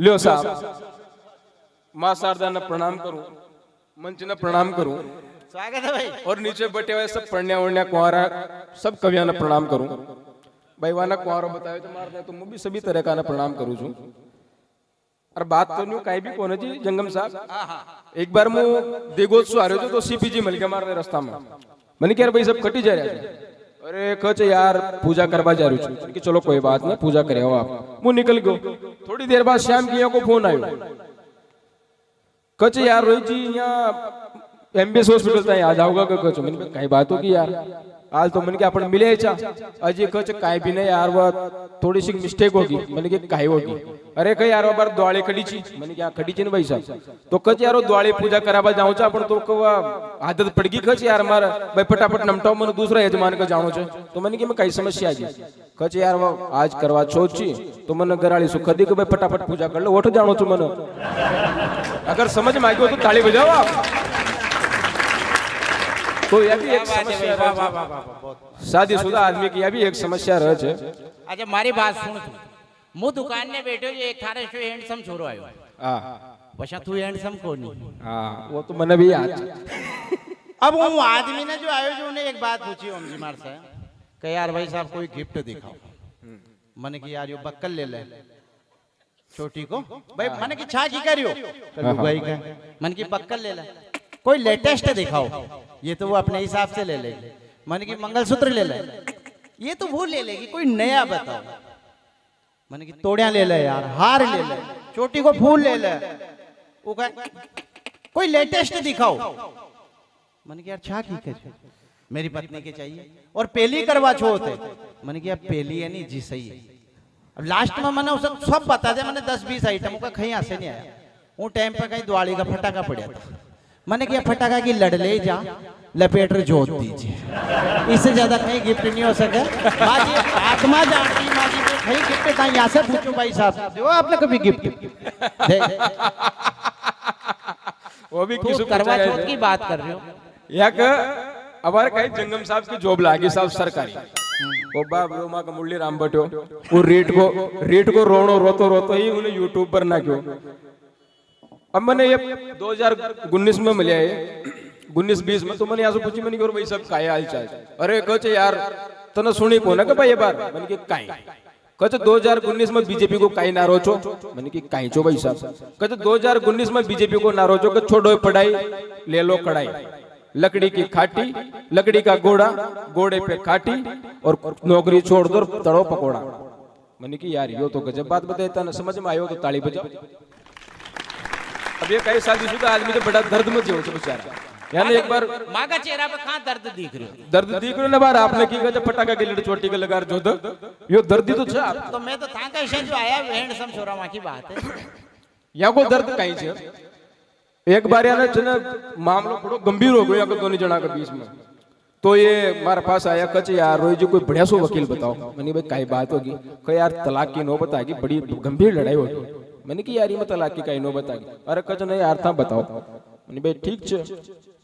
લ્યો સાહેબ माँ शारदा ने प्रणाम करूं, मंच ने प्रणाम करूं, स्वागत है भाई। और नीचे बैठे हुए सब पढ़ने वढ़ने कुआरा सब कविया ने प्रणाम करूं। भाई वाना कुआरो बतायो तो मार दे तो मैं भी सभी तरह का ने प्रणाम करूं छू। और बात तो न्यू काई भी कोने जी जंगम साहब। एक बार मु देगोत सु आ रहे तो सीपीजी मिल गया मारने रास्ता में। मैंने कहा भाई सब कटी जा रहे हैं। अरे कच यार पूजा करवा जा रही हूँ कि चलो कोई बात नहीं पूजा करे हो आप। मु निकल गयो। थोड़ी देर बाद श्याम किया को फोन आयो। कच यार रोहित जी यहाँ एमबीएस हॉस्पिटल तक आ जाओगा कच मैंने कई बात होगी यार हाल तो मैंने अपन मिले अजय कच काई भी नहीं यार वो थोड़ी सी मिस्टेक होगी मैंने कहा काई होगी। अरे कहीं यार बार द्वाड़े खड़ी छी मैंने क्या खड़ी छी ना भाई साहब तो कच यार द्वाड़े पूजा करावा जाऊँ अपन तो आदत पड़गी कच यार मार भाई फटाफट नमटाओ मैंने दूसरा यजमान का जानो छे तो मैंने कि मैं कई समस्या आ गई कच यार वो आज करवा छोड़ छी तो मैंने घराड़ी सुख दी कि भाई फटाफट पूजा कर लो ओठ जानो छो मैंने अगर समझ में आ गयो तो ताली बजाओ आप। तो यह भी एक समस्या शादीशुदा आदमी की यह भी एक समस्या रहे छे। अच्छा मारी बात सुन तू मु दुकान में बैठो जो एक थारे शो हैंडसम छोरो आयो हां पछा तू हैंडसम कोनी हां वो तो मने भी याद अब वो आदमी ने जो आयो जो ने एक बात पूछी ओम जी मार से कि यार भाई साहब कोई गिफ्ट दिखाओ मैंने कि यार यो बक्कल ले ले छोटी को भाई मैंने कि छा की करियो लुगाई का मैंने कि बक्कल ले ले कोई लेटेस्ट दिखाओ ये तो वो अपने हिसाब से ले लेगी मैंने कि मंगलसूत्र ले ले ये तो वो ले लेगी कोई नया बताओ मैंने कि तोड़िया ले ले यार हार ले ले चोटी को फूल ले ले वो कोई लेटेस्ट दिखाओ मैंने कि यार छा की कर मेरी पत्नी के चाहिए और पहली करवा छोड़ते मैंने कि यार पहली है नहीं जी सही है। अब लास्ट में मैंने उसे सब बता दिया मैंने 10-20 आइटम का कहीं से नहीं आया वो टाइम पर कहीं दिवाली का फटाका पड़ा था मैंने किया फटाका की लड़ ले जा लपेट जोत दीजिए इससे ज्यादा कहीं गिफ्ट नहीं हो सके माजी आत्मा जानती माजी को कहीं गिफ्ट कहीं यहाँ से पूछो भाई साहब दो आपने कभी गिफ्ट वो भी किसी करवा चौथ की बात कर रहे हो या हमारे कहीं जंगम साहब की जॉब लागी साहब सरकारी वो बाप रो मां का मुरली राम बटो वो रेट को रोनो रोतो ही उन्हें यूट्यूब पर ना क्यों। अब मैंने ये 2019 में मिला है 19-20 में तो मैंने यहाँ से पूछी मैंने भाई सब काय हाल चाल अरे कच यार तने सुनी को ना भाई ये बार मैंने कि काई कच 2019 में बीजेपी को काई ना रोचो मैंने कि काई चो भाई साहब कच 2019 में बीजेपी को ना रोचो कि छोड़ो पढ़ाई ले लो कढ़ाई लकड़ी की खाटी लकड़ी का घोड़ा घोड़े पे खाटी और नौकरी छोड़ दो तड़ो पकोड़ा। मैंने कि यार यो तो गजब बात बताया समझ में आयो तो ताली बजाओ। अब ये कई शादीशुदा आदमी तो बड़ा दर्द में जीव बेचारा यानी एक बार माँ का चेहरा पे कहाँ दर्द दिख रही हो दर्द दिख रही ना बार आपने की गजब फटाका की लड़ चोटी के लगा जो यो दर्दी तो छा तो मैं तो था कैसे जो आया हैंडसम छोरा माँ की बात है यहाँ को दर्द कहीं छे एक बार यार ना मामलो बड़ो गंभीर हो गयो या दोनों जना के बीच में तो ये हमारे पास आया कच यार रोहित जी कोई बढ़िया सो वकील बताओ मैंने भाई काई बात होगी कह यार तलाक की नो बताएगी बड़ी गंभीर लड़ाई होगी मैंने कि यार ये तलाक की कहीं नो बताएगी अरे कच नहीं यार था बताओ मैंने भाई ठीक छे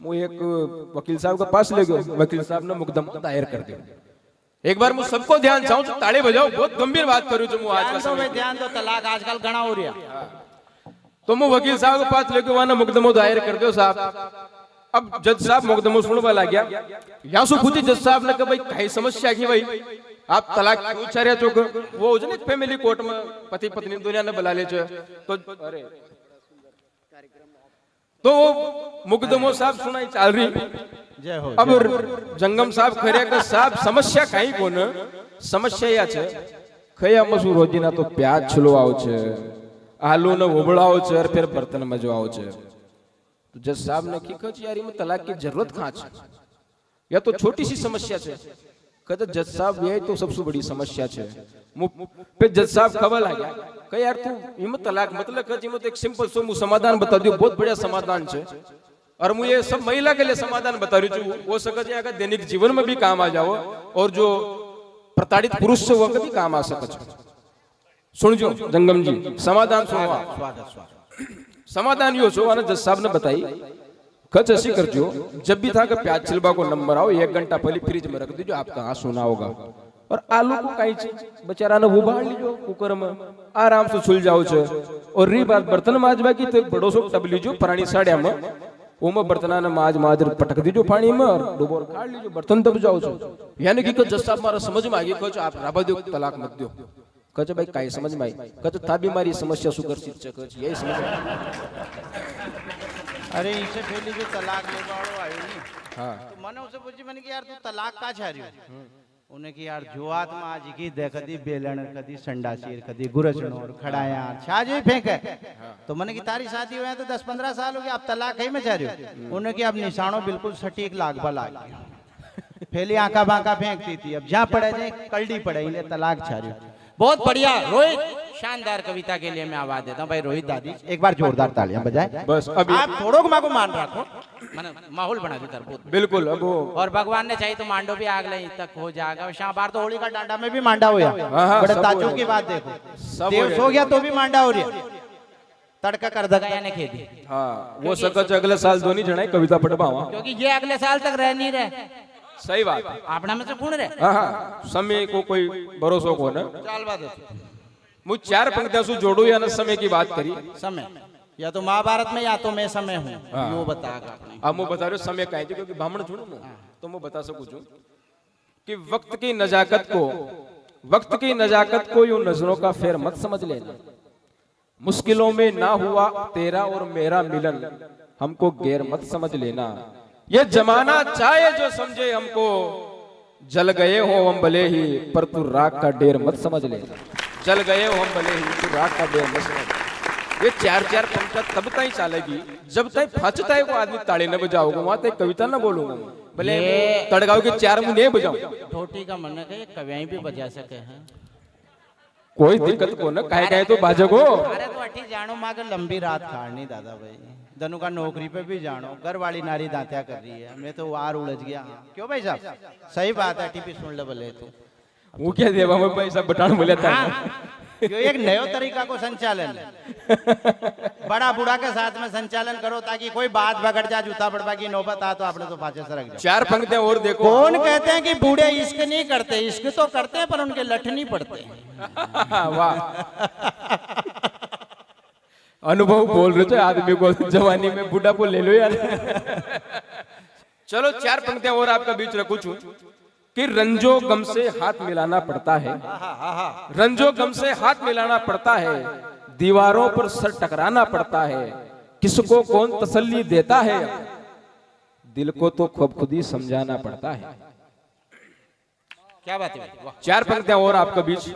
मैं एक वकील साहब के पास ले गयो वकील साहब ने मुकदमा दायर कर दिया। एक बार मैं सबको ध्यान चाहूं तो ताली बजाओ बहुत गंभीर बात करूं जो आज का समय ध्यान दो तलाक आजकल घना हो रहा तो मैं वकील साहब के पास लेके वहां मुकदमा दायर कर दो साहब। अब जज साहब मुकदमा सुनने वाला गया या सो पूछी जज साहब ने कहा भाई कई समस्या की भाई आप तलाक क्यों चाह रहे हो वो जो फैमिली कोर्ट में पति पत्नी दुनिया ने बुला ले तो अरे तो मुकदमो साहब सुनाई चाल रही जय हो अब जंगम साहब खरे के साहब समस्या कहीं को न समस्या या छे खया मसू रोजी ना तो प्याज छिलवाओ छे आलू ने उबड़ाओ छे और फिर बर्तन मजवाओ छे तो जज साहब ने की कह यार में तलाक की जरूरत कहां छे या तो छोटी सी समस्या छे कहते जज साहब ये तो सबसे बड़ी समस्या छे पे जज साहब खबर आ गया कह यार तू इम तलाक मतलब कह जिम तो एक सिंपल सो मु समाधान बता दियो बहुत बढ़िया समाधान छे और मुझे सब महिला के लिए समाधान बता रही हूं वो सके छे अगर दैनिक जीवन में भी काम आ जाओ और जो प्रताड़ित पुरुष से वो कभी काम आ सके छे। सुनजो जंगम जी समाधान सुनो समाधान यो छो जज साहब ने बताई कच ऐसी करजो जब भी था कि प्याज छिलबा को नंबर आओ 1 घंटा पहले फ्रिज में रख दीजिए आपका हाथ सोना होगा और आलू को काई छे बेचारा ने उबाल लीजो कुकर में आराम से छुल जाओ छे। और री बात बर्तन माजवा की तो एक बड़ो सो टब लीजो पुरानी साड़िया में ओमे बर्तना ने माज पटक दीजो पानी में और डुबोर काढ़ लीजो बर्तन दब जाओ छो। यानी कि जस साहब मारा समझ में आ गई कहो आप राबा दो तलाक मत दो कहो भाई काई समझ में आई कहो था भी मारी समस्या सुकर शीर्षक यही समझ में अरे इसे पहले जो तलाक ले वालो आयो नहीं हाँ तो मैंने उसे पूछी मैंने कि यार तू तलाक का चाह रही हो उन्हें कि यार जो आत्मा आज की दे कदी बेलन कदी संडासीर कदी गुरजनोर खड़ाया छाज ही फेंक है तो मैंने कि तारी शादी हुए तो 10-15 साल हो गए आप तलाक ही में चाह रहे हो उन्हें कि अब निशानों बिल्कुल सटीक लागबा लाग पहले आंका बांका फेंकती थी अब जहाँ पड़े जाए कल्डी पड़े इन्हें तलाक चाह रही हो। बहुत बढ़िया रोहित शानदार कविता के लिए मैं आवाज देता हूँ भाई रोहित दादी एक बार जोरदार तालियां बजाए बस अभी आप थोड़ो को मान रखो मैंने माहौल बना दी तरबूत बिल्कुल अब वो और भगवान ने चाहिए तो मांडो भी आग लई तक हो जाएगा शाम बार तो होली का डांडा में भी मांडा हुआ हाँ, बड़े सब ताजों हो की बात देखो सब देव सो गया तो भी मांडा हो रही है तड़का कर दगा यानी खेती हाँ वो सकच अगले साल दोनी जनाई कविता पढ़वावा क्योंकि ये अगले साल तक रह नहीं रहे सही बात अपना में से कौन रहे हाँ हाँ समय को कोई भरोसो को ना चाल बात मुझ चार पंक्तियां सु जोड़ू या न समय की बात करी समय या तो महाभारत में या तो मैं समय हूँ हाँ। वो बतागा आपने अब मैं बता रहा हूँ समय का क्योंकि ब्राह्मण छू ना तो मैं बता सकूं छू कि वक्त की नजाकत को यूं नजरों का फेर मत समझ लेना मुश्किलों में ना हुआ तेरा और मेरा मिलन हमको गैर मत समझ लेना ये जमाना चाहे जो समझे हमको जल गए हो हम भले ही पर तू राग का डेर मत समझ लेना जल गए हो हम भले ही तू राग का डेर मत समझ ये चार पंक्तियां तब तक चलेगी जब तक फंसता है वो आदमी ताड़ी न बजाओगे वहां तक कविता न बोलूंगा भले तड़गाओ के चार मुंह नहीं बजाऊं ठोटी का मन है कवियां भी बजा सके हैं कोई दिक्कत को न कहे तो बाजगो अरे तो अठी जानो मागे लंबी रात खाड़नी दादा भाई दनु का नौकरी पे भी जानो घर वाली नारी दांत्या कर रही है मैं तो वार उलझ गया क्यों भाई साहब सही बात है अठी भी सुन ले भले तू वो क्या देवा में पैसा बटान बोले था यो एक नयो तरीका को संचालन बड़ा बूढ़ा के साथ में संचालन करो ताकि कोई बात बगड़ जा जूता पड़वा की नौबत आ तो आपने तो पाछे से रख जाओ चार पंक्तियां और देखो कौन कहते हैं कि बूढ़े इश्क नहीं करते इश्क तो करते हैं पर उनके लठ नहीं पड़ते वाह अनुभव बोल रहे थे आदमी को जवानी में बूढ़ा को ले लो यार चलो चार पंक्तियां और आपका बीच रखू छू कि रंजो गम से हाथ मिलाना पड़ता है रंजो गम से हाथ मिलाना पड़ता है दीवारों पर सर टकराना पड़ता है किसको कौन तसल्ली देता है दिल को तो खुद ही समझाना पड़ता है क्या बात है चार पंक्तियां और आपका बीच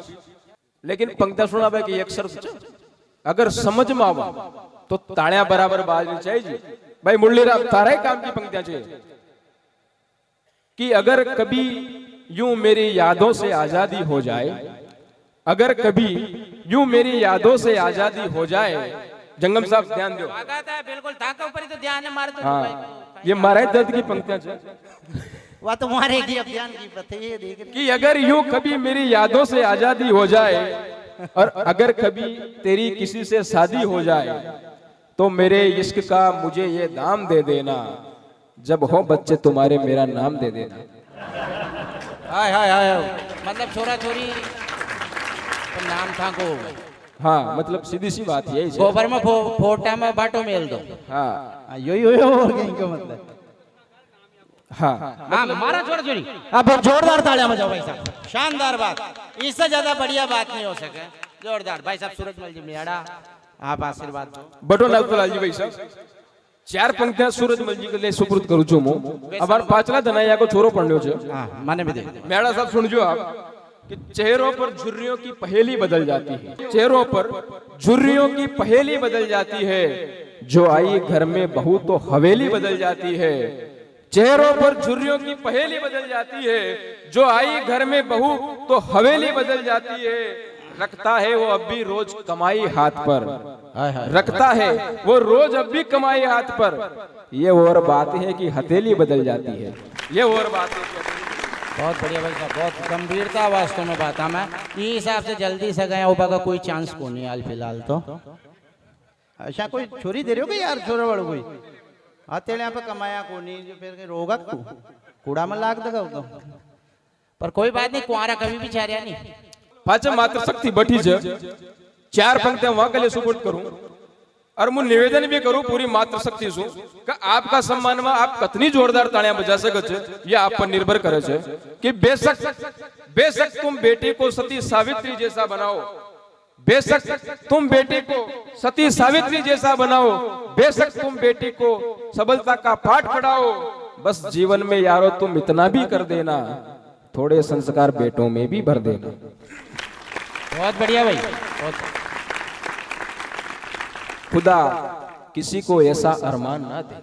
लेकिन पंक्तियां सुना भाई कि एक शर्त अगर समझ में आवा तो ताड़ियां बराबर बाजनी चाहिए भाई मुरली राम तारा काम की पंक्तियां चाहिए कि अगर कभी यूं मेरी यादों से आजादी हो जाए अगर कभी यूं मेरी यादों से आजादी हो जाए जंगम साहब ध्यान दो बिल्कुल ताका ऊपर ही तो ध्यान है मारे तो हाँ ये मारे दर्द की पंक्तियां वह तो मारेगी अब ध्यान की पता ये देख कि अगर यूं कभी मेरी यादों से आजादी हो जाए और अगर कभी तेरी किसी से शादी हो जाए तो मेरे इश्क का मुझे ये दाम दे देना जब हो बच्चे तुम्हारे मेरा नाम दे देना हाय हाय हाय मतलब छोरा छोरी तो नाम था को हाँ मतलब सीधी सी बात यही है गोबर में फोटा में बाटो मेल दो हाँ यो मतलब हाँ हाँ मारा छोरा छोरी अब जोरदार तालियां बजाओ भाई साहब शानदार बात इससे ज्यादा बढ़िया बात नहीं हो सके जोरदार भाई साहब सूरजमल जी मियाड़ा आप आशीर्वाद दो बटो नागतलाल जी भाई साहब चार पंक्तियां सूरजमल जी के लिए सुपुर्द करू छू मु अबार पाचला धनाया को छोरो पढ़नो छे हां माने भी दे मेड़ा साहब सुनजो आप कि चेहरों पर झुर्रियों की पहेली बदल जाती है चेहरों पर झुर्रियों की पहेली बदल जाती है जो आई घर में बहू तो हवेली बदल जाती है चेहरों पर झुर्रियों की पहेली बदल जाती है जो आई घर में बहू तो हवेली बदल जाती है रखता है वो अब भी रोज कमाई हाथ पर रखता है वो रोज अब भी कमाई हाथ पर ये और बात है कि हथेली बदल जाती है ये और बात है बहुत बढ़िया भाई साहब बहुत गंभीरता वास्तव में बात मैं ये हिसाब से जल्दी से गए ओबा का कोई चांस को नहीं हाल फिलहाल तो अच्छा कोई छोरी दे रहे हो कि यार छोरा वालों कोई अतेले यहाँ पे कमाया को नहीं जो फिर रोगा कूड़ा में लाग देगा तो पर कोई बात नहीं, कुआरा कभी भी चार्या नहीं। पाचे मात्र शक्ति बैठी છે चार पंक्तियां वहां के लिए सुपुर्द करूं और मैं निवेदन भी करूं पूरी मात्र शक्ति सु कि आपका सम्मान में आप कितनी जोरदार तालियां बजा सके छे ये आप पर निर्भर करे छे कि बेशक तुम बेटी को सती सावित्री जैसा बनाओ, बेशक तुम बेटी को सती सावित्री जैसा बनाओ, बेशक तुम बेटी को सबलता का पाठ पढ़ाओ, बस जीवन में यारो तुम इतना भी कर देना, थोड़े संस्कार बेटों में भी भर देना। बहुत बढ़िया भाई, बहुत। खुदा किसी को ऐसा अरमान ना दे,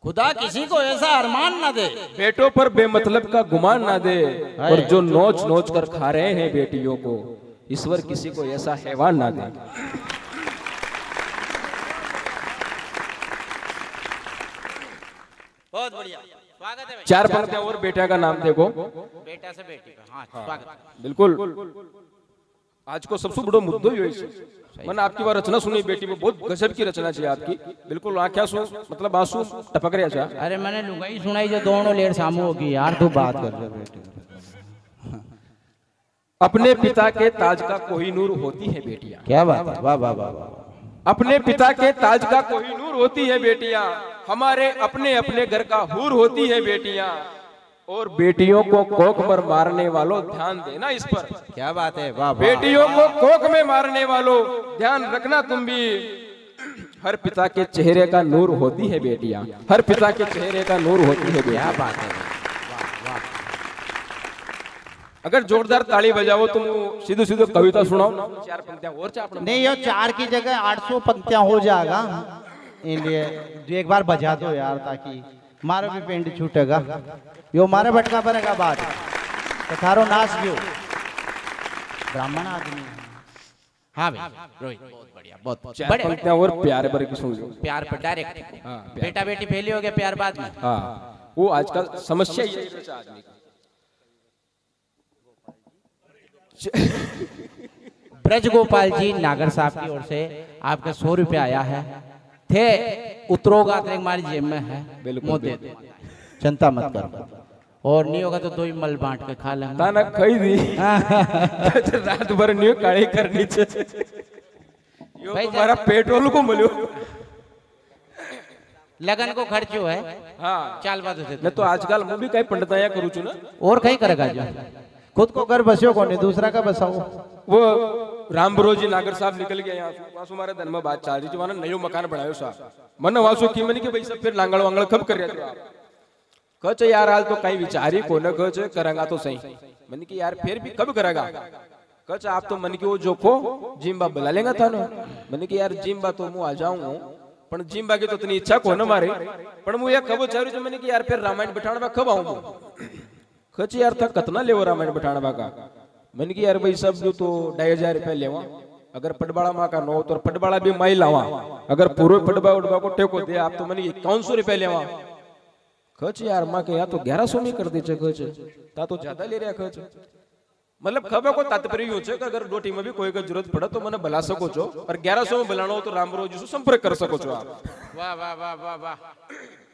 खुदा किसी को ऐसा अरमान ना दे, बेटों पर बेमतलब का गुमान ना दे, और जो नोच नोच कर खा रहे हैं बेटियों को, ईश्वर किसी को ऐसा हैवान ना दे। बहुत बढ़िया, स्वागत है भाई। चार पंक्तियां और बेटा का नाम देखो, बेटा से बेटी का। हाँ, स्वागत। बिल्कुल आज को सबसे बड़ो मुद्दो ही है। मैंने आपकी बार रचना सुनी बेटी में, बहुत गजब की रचना चाहिए आपकी, बिल्कुल आंखें सु मतलब आंसू टपक रहे छा। अरे मैंने लुगाई सुनाई जो दोनों लेर सामू होगी यार, तू बात कर रहे बेटी। अपने पिता के ताज का कोहिनूर होती है बेटियां। क्या बात है, वाह वाह वाह वाह। अपने पिता के ताज का कोहिनूर होती है बेटियां, हमारे अपने अपने घर का हूर होती है बेटियां, और बेटियों को कोख पर मारने वालों ध्यान देना इस पर। क्या बात है, वाह वाह। बेटियों को कोख में मारने वालों ध्यान रखना तुम भी, हर पिता के चेहरे का नूर होती है बेटियां, हर पिता के चेहरे का नूर होती है बेटियां। क्या बात है, वाह वाह। अगर जोरदार ताली बजाओ तुम सीधे सीधे कविता सुनाओ, चार पंक्तियां और चाप नहीं, ये 4 की जगह 800 पंक्तियां हो जाएगा, इसलिए जो एक बार बजा दो यार, ताकि मारो भी पेंट छूटेगा, यो मारे भटका पड़ेगा बात, तो थारो नाश गयो ब्राह्मण आदमी। हाँ भाई रोहित, बहुत बढ़िया, बहुत चार पंक्तियां और प्यारे भर की सुन लो। प्यार पर डायरेक्ट। हाँ, बेटा बेटी फैली हो गया, प्यार बाद में। हाँ, वो आजकल समस्या ये है आदमी की। ब्रज गोपाल जी नागर साहब की ओर से आपका 100 रुपया आया है, थे उतरोगा तो हमारी जेब में है, बिल्कुल दे दो, चिंता मत करो, और नहीं होगा तो 2 ही मल बांट के खा लेंगे। ताना खाई दी रात भर न्यू काढ़ी करनी छे, यो भाई तुम्हारा पेट्रोल को मिलो, लगन को खर्चो है। हाँ चाल बात होते मैं तो आजकल मैं भी कई पंडिताया करू छु ना, और कहीं करेगा जो खुद को घर बस्यो कौन, दूसरा का बसाओ। वो रामबरो जी नागर साहब निकल गए यहाँ से, वासु मारे धन में बात चाल रही थी, वहां नयो मकान बनायो साहब, मन वासु की मन की भाई सब फिर लांगड़ वांगड़ कब कर रहे थे आप, कच यार हाल तो कहीं विचारी को न कच करेगा तो सही, मन की यार फिर भी कब करेगा, कच आप तो मन की वो जोखो जिम्बा बुला लेगा था ना, मन की यार जिम्बा तो मुँह आ जाऊं, पण जिम्बा की तो इतनी इच्छा को न मारे, पण मुझे कब चाह रही मैंने कि यार फिर रामायण बिठाना कब आऊं, खच यार था कतना लेवो रामायण बिठाना का, मैंने की यार भाई सब जो तो 2,500 रुपया लेवा, अगर पटबाड़ा माँ का नो तो पटबाड़ा भी माई लावा, अगर पूरे पटबा उड़बा को टेको दे आप तो मैंने 5100 रुपया लेवा, खच यार माँ के यहाँ तो 1100 में कर दे खच, ता तो ज्यादा ले रहा खच, मतलब खबर को तात्पर्य यूं है कि अगर रोटी में भी कोई का जरूरत पड़े तो मैंने बुला सको छो, और 1100 में बुलाना हो तो रामबरो जी से संपर्क कर सको छो आप। वाह वाह वाह वाह वाह,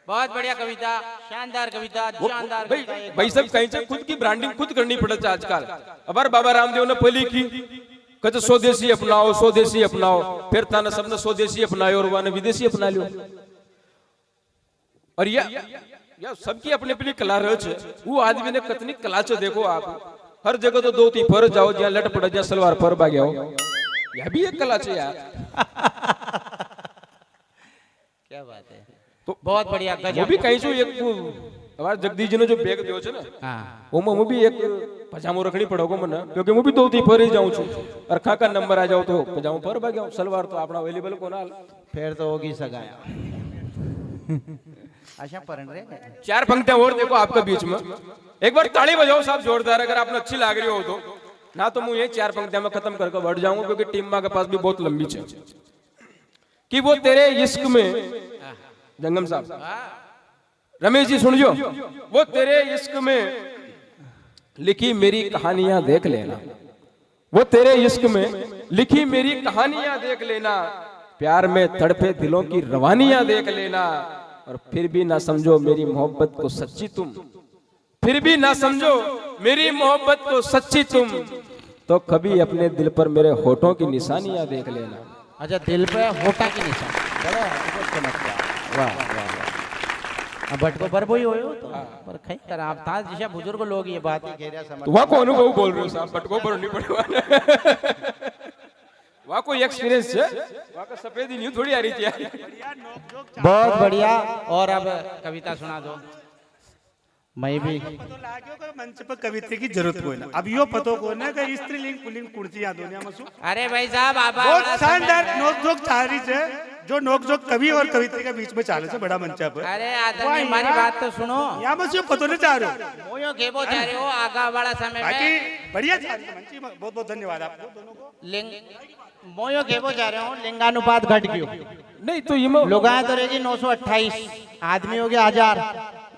बहुत बढ़िया कविता, शानदार कविता, शानदार कविता। भाई सब कहीं से खुद की ब्रांडिंग खुद करनी पड़े आजकल, अब बाबा रामदेव ने पहली की कहते स्वदेशी अपनाओ, स्वदेशी अपनाओ, फिर थाने सबने स्वदेशी अपनायो और वाने विदेशी अपना लियो, और या सबकी अपनी अपनी कला रहे छे, वो आदमी ने कितनी कला छे देखो आप, हर जगह तो 2-3 फर जाओ, जहाँ लट पड़े जहाँ सलवार फर भाग्या हो, यह भी एक कला छे यार। क्या बात है, तो बहुत बढ़िया। वो भी कहीं से एक हमारे जगदीश जी ने जो बैग दियो छे ना, हां वो मैं भी एक पजामो रखनी पड़ोगो मने, क्योंकि मैं भी 2-3 फर ही जाऊं छु, और खाका नंबर आ जाओ तो पजामो फर भाग्या, सलवार तो अपना अवेलेबल कोना, फिर तो होगी सगाया। अच्छा परण रे, 4 पंक्तियां और देखो आपका बीच में, एक बार ताली बजाओ साहब जोरदार, अगर आपने अच्छी लाग रही हो तो, ना तो मैं ये 4 पंक्तियां में खत्म करके बढ़ जाऊंगा, क्योंकि टीम मां के पास भी बहुत लंबी है, कि वो तेरे इश्क में, जंगम साहब रमेश जी सुनियो, वो तेरे इश्क में लिखी मेरी कहानियां देख लेना, वो तेरे इश्क में लिखी मेरी कहानियां देख लेना, प्यार में तड़पे दिलों की रवानियां देख लेना, और फिर भी ना समझो मेरी मोहब्बत को सच्ची तुम, फिर भी ना समझो मेरी मोहब्बत को सच्ची तुम तो कभी अपने दिल पर मेरे होठों की निशानियां देख लेना। अच्छा दिल पे होटा की निशान बड़ा बहुत चमत्कार वाह वाह वाह बट को बरबोई होयो तो पर खई कर आप था जिसे बुजुर्ग लोग ये बात ही कह रहा समझ वहाँ को अनुभव बोल रहे हो साहब, बटको पर नहीं पड़ेगा। वहाँ को एक्सपीरियंस है, वहाँ का सफेद ही नहीं थोड़ी आ रही थी। बहुत बढ़िया। और अब कविता सुना दो। मैं भी तो लाग्यो का मंच पर कविता की जरूरत कोई ना। अब यो पतो को ना कि स्त्रीलिंग पुल्लिंग कुर्सी याद होने मसु अरे भाई साहब आप बहुत शानदार नोकझोंक चारी से जो नोकझोंक कवि और कविता के बीच में चाले से बड़ा मंच पर। अरे आदमी हमारी बात तो सुनो। यहाँ बस यो पतो नहीं चाह रहे मोयो केबो जा रहे हो आगा वाला समय बाकी में बढ़िया चाल मंची बहुत बहुत धन्यवाद आपको दोनों को। लिंग मोयो केबो जा रहे हो लिंगानुपात घट गयो नहीं तो ये लोगाएं तो रहेगी 928 आदमी हो गया 1000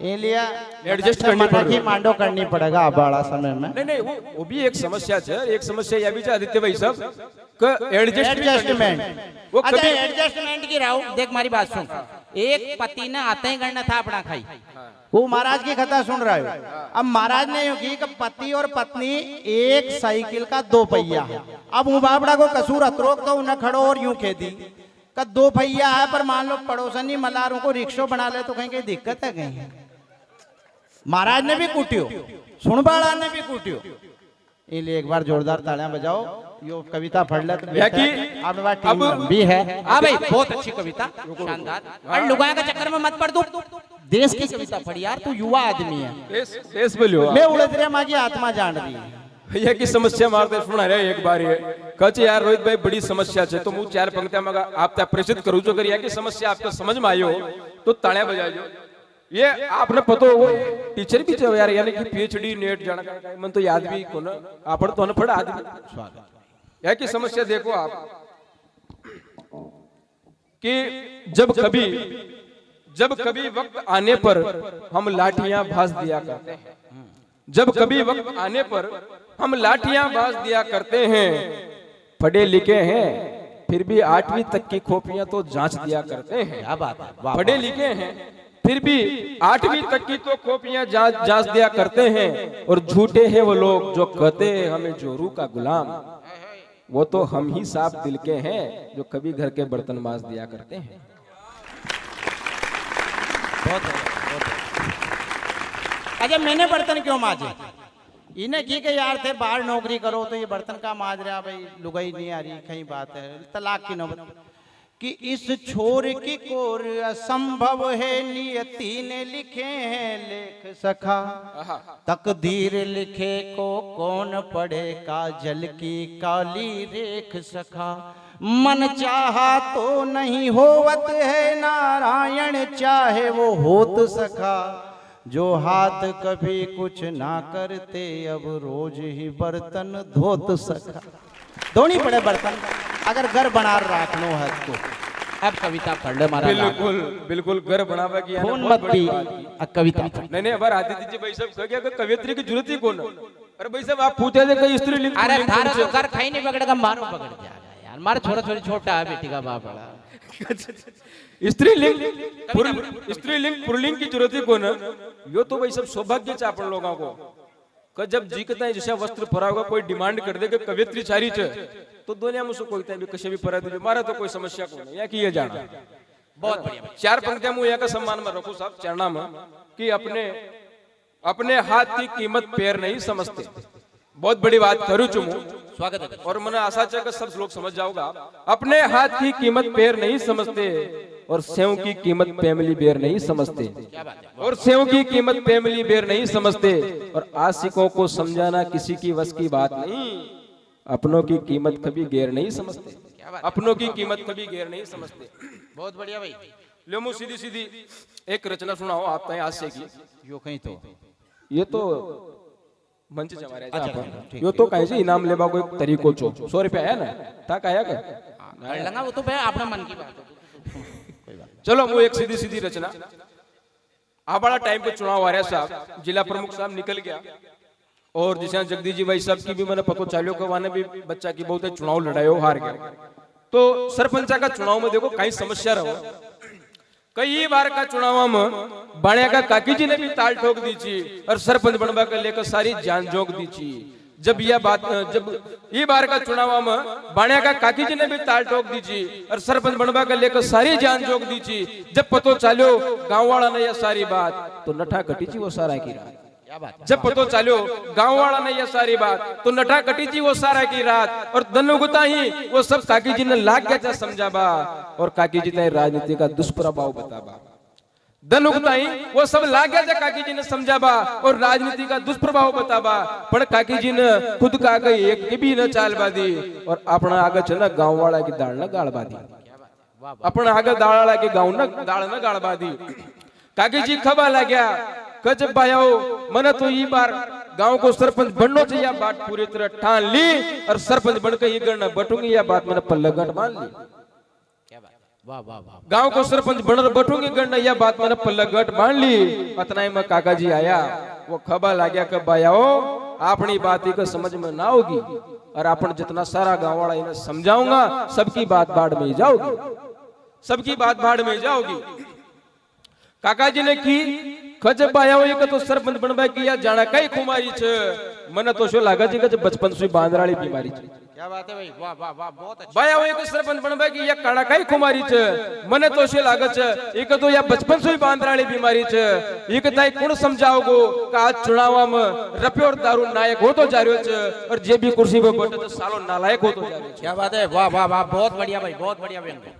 ये लिया एडजस्ट करनी पड़ेगी, मांडो करनी पड़ेगा बड़ा समय में। नहीं नहीं वो भी एक समस्या है। एक समस्या यह भी है आदित्य भाई साहब का एडजस्टमेंट वो अच्छा कभी एडजस्टमेंट की राहु देख हमारी बात सुन। एक पति ने आते ही करना था अपना खाई वो महाराज की कथा सुन रहा है। अब महाराज ने यूं की कि पति और पत्नी एक साइकिल का 2 पहिया है। अब वो बाबड़ा को कसूर अतरोक तो उन्हें खड़ो और यूं कह दी का 2 पहिया है पर मान लो पड़ोसनी मल्लारों को रिक्शो बना ले तो कहीं कहीं दिक्कत है कहीं। महाराज ने भी कूटियो सुनबाड़ा ने भी कूटियो इसलिए एक बार जोरदार तालियां बजाओ। यो कविता पढ़ ले अब भी है। हाँ भाई बहुत अच्छी कविता शानदार। और लुगाया के चक्कर में मत पड़ तू देश की कविता पढ़ी यार तू युवा आदमी है। देश बोलियो मैं उड़द रहा माँ की आत्मा जान रही है। भैया की समस्या मारते सुना रहे एक बार ये कच यार रोहित भाई बड़ी समस्या है तो मुझे 4 पंक्तियां मगा आप त्या प्रेषित करूँ जो करिए की समस्या आपको समझ में आई हो तो तालियां बजाइयो। ये आपने पता हो टीचर भी यार यानी कि पीएचडी नेट जाना का मन तो याद भी को ना आप तो न पढ़ा आदमी यह की समस्या देखो आप कि जब कभी वक्त आने पर हम लाठियां भास दिया करते हैं। जब कभी वक्त आने पर हम लाठियां भास दिया करते हैं। पढ़े लिखे हैं फिर भी 8वीं तक की कॉपियां तो जांच दिया करते हैं। क्या बात है। पढ़े लिखे हैं फिर भी 8वीं तक की तो कॉपियां जांच दिया करते हैं। और झूठे हैं वो लोग जो कहते हैं हमें जोरू का गुलाम। वो तो हम ही साफ दिल के हैं जो कभी घर के बर्तन मांज दिया करते हैं। बहुत अच्छा मैंने बर्तन क्यों मांजे इन्हें की के यार थे बाहर नौकरी करो तो ये बर्तन का मांज रहा भाई लुगाई नहीं आ रही कहीं बात है तलाक की नौबत कि इस छोर की कोर असंभव है नियति ने लिखे हैं लेख सखा तकदीर लिखे को कौन पढ़े काजल की काली रेख सखा मन चाहा तो नहीं होवत है नारायण चाहे वो होत सखा जो हाथ कभी कुछ ना करते अब रोज ही बर्तन धोत सका। धोनी पड़े बर्तन अगर घर बना रखनो है तो। अब कविता पढ़ ले मारा बिल्कुल बिल्कुल घर बनावा की फोन मत पी कविता नहीं नहीं अबर आदित्य जी भाई साहब कह गया कवियत्री की जरूरत ही कौन। अरे भाई साहब आप पूछे थे कई स्त्री लिंग अरे थारा तो घर खाई नहीं पकड़ेगा मारो पकड़ दिया यार मारा छोरा छोरी छोटा है बेटी का बाप बड़ा स्त्रीलिंग पुरलिंग की जरूरत ही कौन। यो तो भाई सब सौभाग्य चा अपन लोगों को जब जी कहता है जैसा वस्त्र परा होगा कोई डिमांड कर दे कि कवियत्री चारी च तो दुनिया में कोई भी कशे भी परा दे मारा तो कोई समस्या को नहीं या कि ये जाना बहुत बढ़िया। 4 पंक्तियां मुझे का सम्मान में रखो साहब चरणा में कि अपने हाथ की कीमत पैर नहीं समझते। बहुत बड़ी बात करूं चुमू स्वागत है और मैंने आशा है कि सब लोग समझ जाओगा। अपने हाथ की कीमत पैर नहीं समझते और सेव की कीमत फैमिली बेर नहीं समझते। और सेव की कीमत फैमिली बेर नहीं समझते और आशिकों को समझाना किसी की वश की बात नहीं। अपनों की कीमत कभी गैर नहीं समझते। अपनों की कीमत कभी गैर नहीं समझते। बहुत बढ़िया भाई। लो मुझे सीधी सीधी एक रचना सुनाओ आप तय हास्य की। यो कहीं तो ये तो मंच जमारे यो तो कहीं से इनाम लेबा को एक तरीको छो 100 रुपया है ना था काया का लगा वो तो भाई अपना मन की बात है। चलो वो एक सीधी सीधी रचना आ बड़ा टाइम पे चुनाव आ रहा साहब जिला प्रमुख साहब निकल गया और जिसे जगदीश जी भाई साहब की भी मैंने पतो चालियो को वाने भी बच्चा की बहुत चुनाव लड़ायो हार गया। तो सरपंचा का चुनाव में देखो कहीं समस्या रहो कई बार का चुनाव में बाणिया का काकी जी ने भी ताल ठोक दी थी और सरपंच बनवा कर लेकर सारी जान जोक दी थी। जब ये बार का चुनाव में बाणिया का काकी जी ने भी ताल ठोक दी थी और सरपंच बनवा कर लेकर सारी जान जोक दी थी। जब पतो चालो गांव वाला ने यह सारी बात तो नठा कटी थी वो सारा की रात। जब पतो चालो गांव वाला ने यह सारी बात तो नठा कटी थी वो सारा की रात। और दनुगता ही वो सब काकी जी ने लाग गया था समझाबा और काकी जी ने राजनीति का दुष्प्रभाव बताबा। दनुगता ही वो सब लाग गया था काकी जी ने समझाबा और राजनीति का दुष्प्रभाव बताबा। पर काकी जी ने खुद का गई एक की भी न चालबा दी और अपना आगे चला गांव वाला की दाल न गाड़बा दी। अपना आगे दाल वाला की गांव न दाल न गाड़बा दी। काकी जी खबा लग गया गजब भाइयों मने तो ये बार गांव को सरपंच बनना चाहिए बात पूरी तरह ठान ली और सरपंच बनकर ये गणना बटूंगी या बात मैंने पल्लगट मान ली। वाह वाह वाह। गांव को सरपंच बनकर बटूंगी गणना या बात मैंने पल्लगट मान ली। अतना ही में काका जी आया वो खबा लग गया कि भाइयों अपनी बात ही को समझ में ना होगी और अपन जितना सारा गांव वाला इन्हें समझाऊंगा सबकी बात बाढ़ में जाओगी, सबकी बात बाढ़ में जाओगी। काका जी ने की खजब आया एक तो सरपंच बनवा किया जाना कई कुमारी छे मने तो शो लागे छे कि बचपन से बांदराली बीमारी छे। क्या बात है भाई, वाह वाह वाह, बहुत अच्छा। भाई एक सरपंच बनवा की या काड़ा कई कुमारी छे मने तो शो लागे छे एक तो या बचपन से बांदराली बीमारी छे। एक ताई कोण समझाओगो कि आज चुनाव में रुपयो और दारू नायक हो तो जा रह्यो छे और जे भी कुर्सी पे बैठे तो सालो नालायक हो तो जा रह्यो छे। क्या बात है, वाह वाह वाह, बहुत बढ़िया भाई, बहुत बढ़िया व्यंग्य।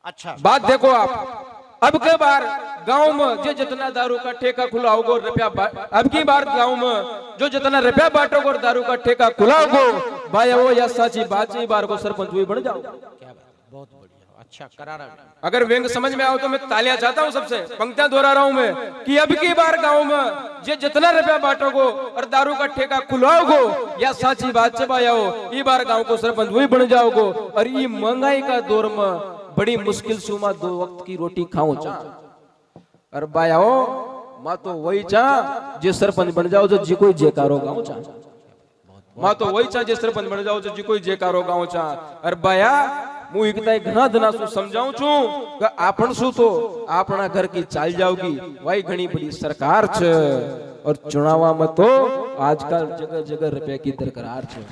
अच्छा बात देखो आप अब के बार गांव में जो जितना दारू का ठेका खुला होगा रुपया अब की बार गांव में जो जितना रुपया बांटोगे दारू का ठेका खुला होगा भाई वो या सच्ची बात है बार को सरपंच भी बन जाओ। क्या बात, बहुत बढ़िया, अच्छा करारा। अगर व्यंग समझ में आओ तो मैं तालियां चाहता हूं सबसे, पंक्तियां दोहरा रहा हूं मैं कि अब की बार गांव में जो जितना रुपया बांटोगे और दारू का ठेका खुलाओगे या सच्ची बात है भाई आओ ये बार गांव को सरपंच भी बन जाओगे। और ये महंगाई का दौर में बड़ी मुश्किल से मैं 2 वक्त की रोटी खाऊं चा और बायाओ मां तो वही चा जे सरपंच बन जाओ जो जी कोई जयकारो गाऊं चा। मां तो वही चा जे सरपंच बन जाओ जो जी कोई जयकारो गाऊं चा। और बाया मु एकताई घणा दना सु समझाऊं छू कि आपण सु तो अपना घर की चाल जाओगी वही घणी बड़ी सरकार छे और चुनावा में तो आजकल जगह जगह रुपया की दरकार छे।